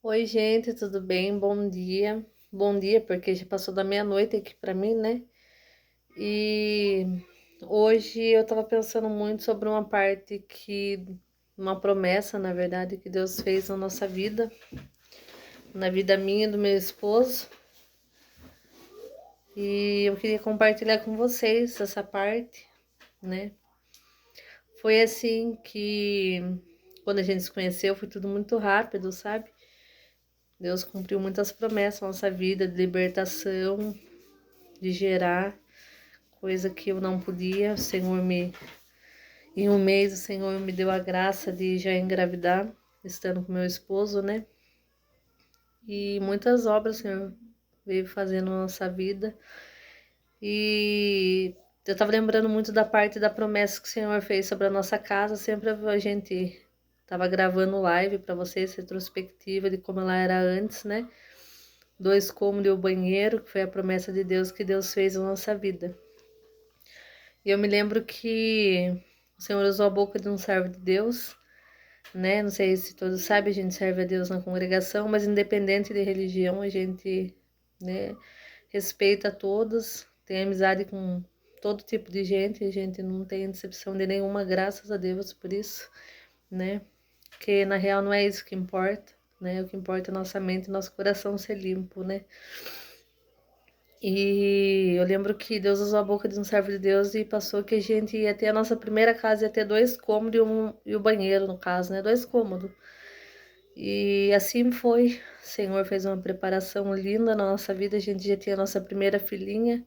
Oi, gente, tudo bem? Bom dia. Bom dia, porque já passou da meia-noite aqui pra mim, né? E hoje eu tava pensando muito sobre uma promessa, na verdade, que Deus fez na nossa vida, na vida minha e do meu esposo. E eu queria compartilhar com vocês essa parte, né? Foi assim que quando a gente se conheceu, foi tudo muito rápido, sabe? Deus cumpriu muitas promessas na nossa vida de libertação, de gerar coisa que eu não podia. Em um mês, o Senhor me deu a graça de já engravidar, estando com meu esposo, né? E muitas obras o Senhor veio fazendo na nossa vida. E eu tava lembrando muito da parte da promessa que o Senhor fez sobre a nossa casa. Sempre a gente tava gravando live para vocês, retrospectiva de como ela era antes, né? 2 cômodos e o banheiro, que foi a promessa de Deus que Deus fez na nossa vida. E eu me lembro que o Senhor usou a boca de um servo de Deus, né? Não sei se todos sabem, a gente serve a Deus na congregação, mas independente de religião, a gente, né, respeita todos, tem amizade com todo tipo de gente, a gente não tem decepção de nenhuma, graças a Deus por isso, né? Porque na real não é isso que importa, né? O que importa é nossa mente e nosso coração ser limpo, né? E eu lembro que Deus usou a boca de um servo de Deus e passou que a gente ia ter a nossa primeira casa, ia ter 2 cômodos e o banheiro, no caso, né? 2 cômodos. E assim foi. O Senhor fez uma preparação linda na nossa vida. A gente já tinha a nossa primeira filhinha.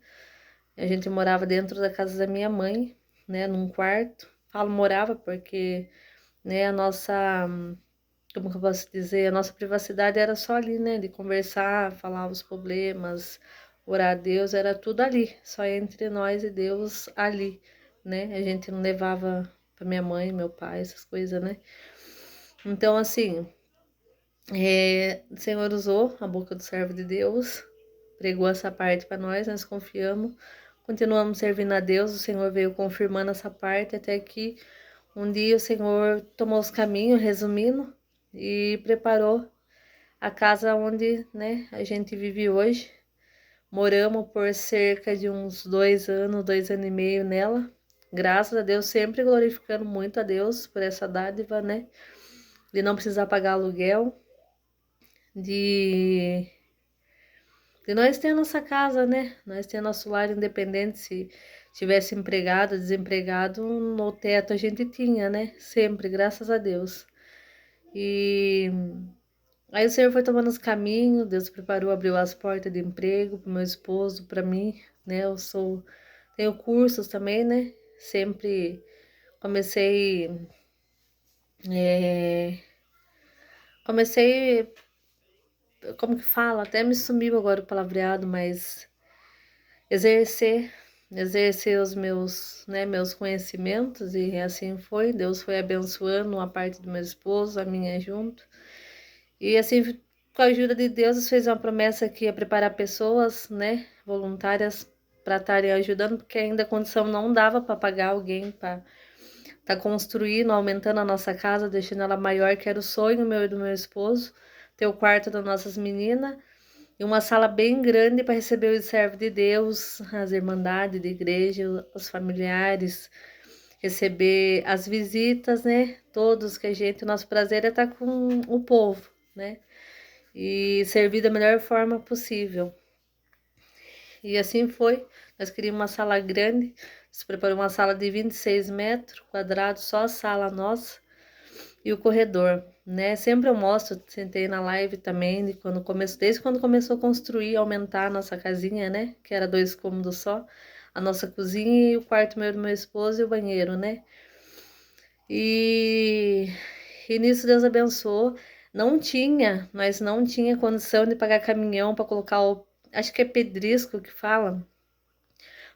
A gente morava dentro da casa da minha mãe, né? Num quarto. Falo morava porque, né, como que eu posso dizer? A nossa privacidade era só ali, né? De conversar, falar os problemas, orar a Deus, era tudo ali, só entre nós e Deus ali, né? A gente não levava pra minha mãe, meu pai, essas coisas, né? Então, assim, o Senhor usou a boca do servo de Deus, pregou essa parte para nós confiamos, continuamos servindo a Deus, o Senhor veio confirmando essa parte até que um dia o Senhor tomou os caminhos, resumindo, e preparou a casa onde, né, a gente vive hoje. Moramos por cerca de uns 2 anos, 2 anos e meio nela. Graças a Deus, sempre glorificando muito a Deus por essa dádiva, né? De não precisar pagar aluguel, de, de nós ter nossa casa, né? Nós ter nosso lar independente. Se tivesse empregado, desempregado, no teto a gente tinha, né? Sempre, graças a Deus. E aí o Senhor foi tomando os caminhos, Deus preparou, abriu as portas de emprego para meu esposo, para mim, né? Tenho cursos também, né? Sempre comecei, é, comecei, como que fala? Até me sumiu agora o palavreado, mas exercer, exercer os meus, né, meus conhecimentos e assim foi. Deus foi abençoando a parte do meu esposo, a minha junto. E assim, com a ajuda de Deus, fez uma promessa que ia preparar pessoas, né, voluntárias para estarem ajudando, porque ainda a condição não dava para pagar alguém para estar construindo, aumentando a nossa casa, deixando ela maior, que era o sonho meu e do meu esposo, ter o quarto das nossas meninas e uma sala bem grande para receber os servos de Deus, as irmandades de igreja, os familiares, receber as visitas, né? Todos que nosso prazer é estar com o povo, né? E servir da melhor forma possível. E assim foi. Nós queríamos uma sala grande, se preparou uma sala de 26 metros quadrados, só a sala nossa e o corredor, né? Sempre eu mostro, sentei na live também, desde quando começou a construir, aumentar a nossa casinha, né? Que era 2 cômodos só, a nossa cozinha e o quarto meu do meu esposo e o banheiro, né? E, e nisso Deus abençoou. Nós não tinha condição de pagar caminhão para colocar acho que é pedrisco que fala,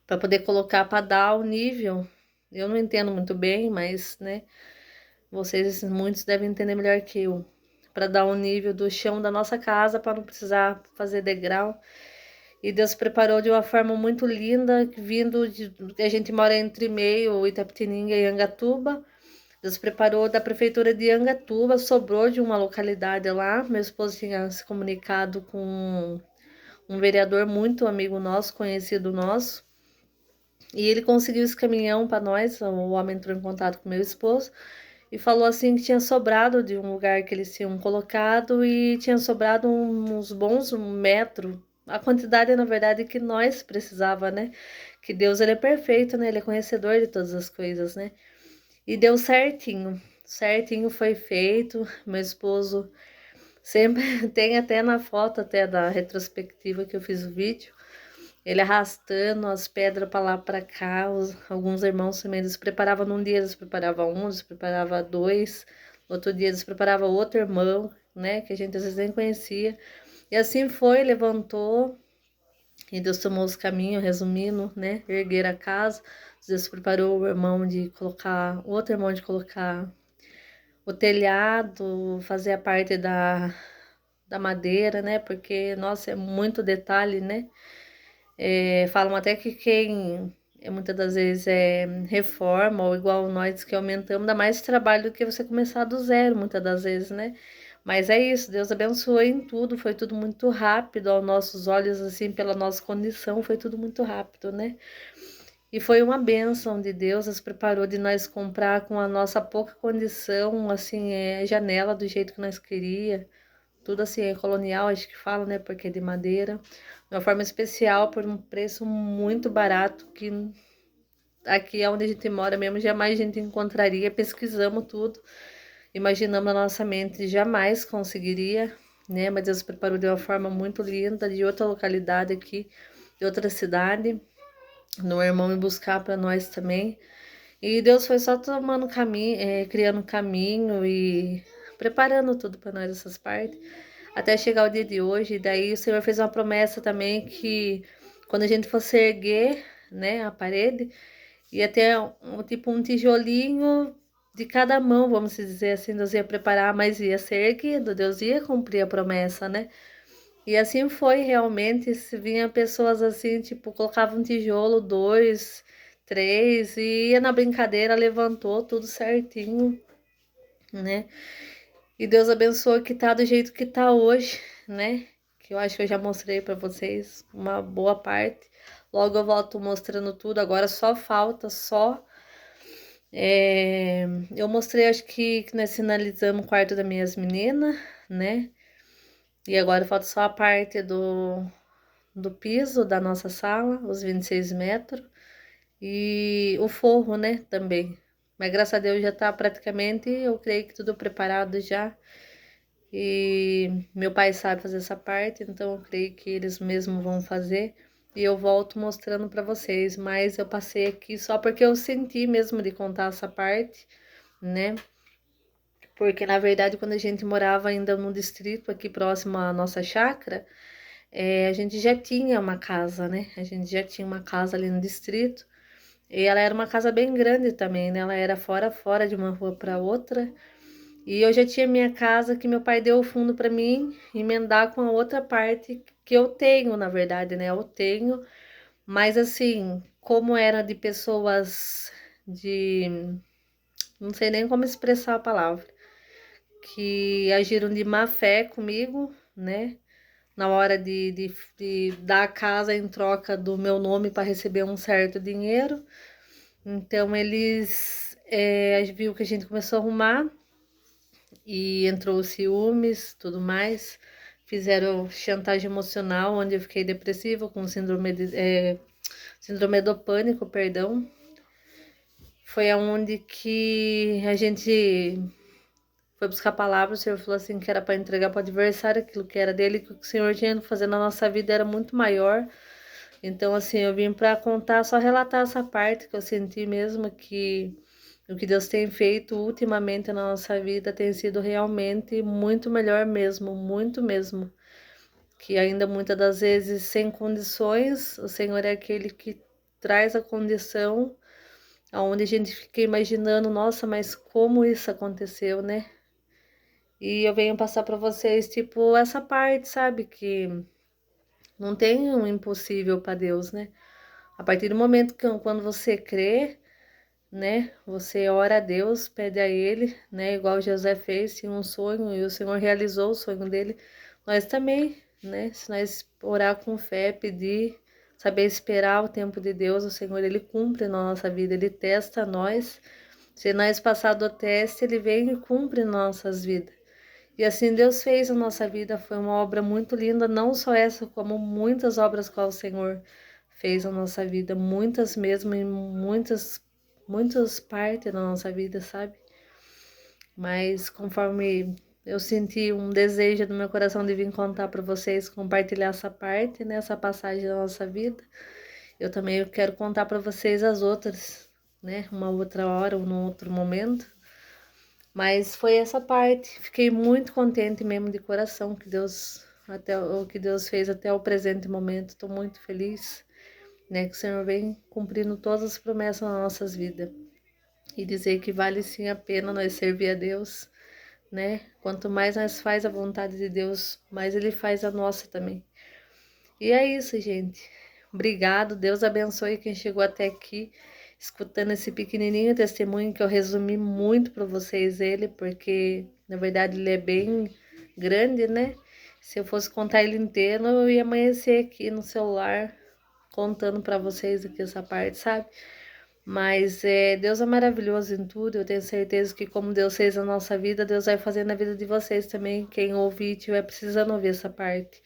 para poder colocar para dar o nível. Eu não entendo muito bem, mas, né, vocês muitos devem entender melhor que eu. Para dar o nível do chão da nossa casa, para não precisar fazer degrau. E Deus preparou de uma forma muito linda, a gente mora entre meio Itapetininga e Angatuba. Deus preparou da prefeitura de Angatuba, sobrou de uma localidade lá. Meu esposo tinha se comunicado com um vereador muito amigo nosso, conhecido nosso, e ele conseguiu esse caminhão para nós. O homem entrou em contato com meu esposo e falou assim que tinha sobrado de um lugar que eles tinham colocado e tinha sobrado uns bons 1 metro. A quantidade, na verdade, que nós precisava, né? Que Deus, ele é perfeito, né? Ele é conhecedor de todas as coisas, né? E deu certinho. Certinho foi feito. Meu esposo sempre tem até na foto até da retrospectiva que eu fiz o vídeo. Ele arrastando as pedras para lá para cá. Alguns irmãos também eles preparavam num dia, eles preparavam um, eles preparavam dois. Outro dia eles preparavam outro irmão, né? Que a gente às vezes nem conhecia. E assim foi, levantou. E Deus tomou os caminhos, resumindo, né? Erguer a casa. Deus preparou o irmão de colocar, o outro irmão de colocar o telhado, fazer a parte da madeira, né? Porque, nossa, é muito detalhe, né? Falam até que quem muitas das vezes reforma, ou igual nós que aumentamos, dá mais trabalho do que você começar do zero, muitas das vezes, né? Mas é isso, Deus abençoou em tudo, foi tudo muito rápido aos nossos olhos, assim, pela nossa condição, foi tudo muito rápido, né? E foi uma bênção de Deus, nos preparou de nós comprar com a nossa pouca condição, assim, janela do jeito que nós queria, tudo assim, é colonial, acho que fala, né, porque é de madeira, de uma forma especial, por um preço muito barato, que aqui onde a gente mora mesmo, jamais a gente encontraria, pesquisamos tudo, imaginamos na nossa mente, jamais conseguiria, né, mas Deus preparou de uma forma muito linda, de outra localidade aqui, de outra cidade, no irmão me buscar para nós também. E Deus foi só tomando caminho, criando caminho e preparando tudo para nós essas partes, até chegar o dia de hoje. E daí o Senhor fez uma promessa também que quando a gente fosse erguer, né, a parede, ia ter tipo um tijolinho de cada mão, vamos dizer assim, Deus ia preparar, mas ia ser erguido, Deus ia cumprir a promessa, né? E assim foi realmente, se vinha pessoas assim, tipo, colocava um tijolo, dois, três, e ia na brincadeira, levantou tudo certinho, né? E Deus abençoe que tá do jeito que tá hoje, né? Que eu acho que eu já mostrei para vocês uma boa parte. Logo eu volto mostrando tudo, agora só falta, eu mostrei, acho que nós finalizamos o quarto das minhas meninas, né? E agora falta só a parte do piso da nossa sala, os 26 metros, e o forro, né, também. Mas graças a Deus já tá praticamente, eu creio que tudo preparado já. E meu pai sabe fazer essa parte, então eu creio que eles mesmos vão fazer. E eu volto mostrando para vocês, mas eu passei aqui só porque eu senti mesmo de contar essa parte, né? Porque na verdade, quando a gente morava ainda no distrito aqui próximo à nossa chácara, a gente já tinha uma casa, né? A gente já tinha uma casa ali no distrito. E ela era uma casa bem grande também, né? Ela era fora de uma rua para outra. E eu já tinha minha casa que meu pai deu o fundo para mim emendar com a outra parte que eu tenho, na verdade, né? Eu tenho, mas assim, como era de pessoas de, não sei nem como expressar a palavra, que agiram de má fé comigo, né? Na hora de dar a casa em troca do meu nome para receber um certo dinheiro. Então eles viu que a gente começou a arrumar e entrou os ciúmes, tudo mais. Fizeram chantagem emocional, onde eu fiquei depressiva com síndrome do pânico, perdão. Foi aonde que a gente foi buscar palavras, o Senhor falou assim que era para entregar para o adversário aquilo que era dele, que o Senhor tinha que fazer na nossa vida era muito maior. Então, assim, eu vim para contar, só relatar essa parte que eu senti mesmo, que o que Deus tem feito ultimamente na nossa vida tem sido realmente muito melhor mesmo, muito mesmo. Que ainda muitas das vezes sem condições, o Senhor é aquele que traz a condição, aonde a gente fica imaginando, nossa, mas como isso aconteceu, né? E eu venho passar para vocês, tipo, essa parte, sabe? Que não tem um impossível para Deus, né? A partir do momento que quando você crê, né? Você ora a Deus, pede a Ele, né? Igual José fez, tinha um sonho e o Senhor realizou o sonho dele. Nós também, né? Se nós orar com fé, pedir, saber esperar o tempo de Deus, o Senhor, Ele cumpre na nossa vida, Ele testa nós. Se nós passar do teste, Ele vem e cumpre nossas vidas. E assim Deus fez a nossa vida, foi uma obra muito linda, não só essa, como muitas obras que o Senhor fez na nossa vida, muitas mesmo, em muitas partes da nossa vida, sabe? Mas conforme eu senti um desejo no meu coração de vir contar para vocês, compartilhar essa parte, né, essa passagem da nossa vida, eu também quero contar para vocês as outras, né, uma outra hora ou num outro momento. Mas foi essa parte. Fiquei muito contente mesmo de coração que Deus até o que Deus fez até o presente momento. Estou muito feliz, né, que o Senhor vem cumprindo todas as promessas nas nossas vidas. E dizer que vale sim a pena nós servir a Deus, né? Quanto mais nós faz a vontade de Deus, mais Ele faz a nossa também. E é isso, gente. Obrigado, Deus abençoe quem chegou até aqui, escutando esse pequenininho testemunho que eu resumi muito para vocês ele, porque na verdade ele é bem grande, né? Se eu fosse contar ele inteiro, eu ia amanhecer aqui no celular contando para vocês aqui essa parte, sabe? Mas Deus é maravilhoso em tudo. Eu tenho certeza que como Deus fez na nossa vida, Deus vai fazer na vida de vocês também. Quem ouvir e estiver precisando ouvir essa parte,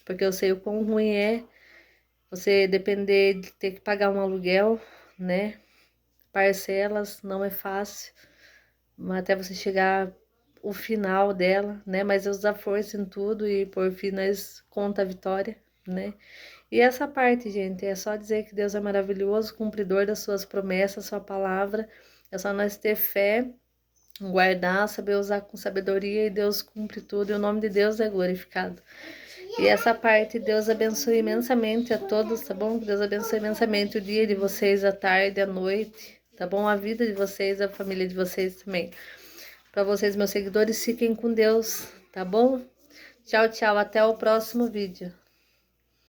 porque eu sei o quão ruim é você depender de ter que pagar um aluguel, né? Parcelas, não é fácil, até você chegar o final dela, né? Mas Deus dá força em tudo e por fim nós conta a vitória, né? E essa parte, gente, é só dizer que Deus é maravilhoso, cumpridor das suas promessas, sua palavra. É só nós ter fé, guardar, saber usar com sabedoria e Deus cumpre tudo e o nome de Deus é glorificado. E essa parte, Deus abençoe imensamente a todos, tá bom? Deus abençoe imensamente o dia de vocês, a tarde, a noite, tá bom? A vida de vocês, a família de vocês também. Para vocês, meus seguidores, fiquem com Deus, tá bom? Tchau, tchau, até o próximo vídeo.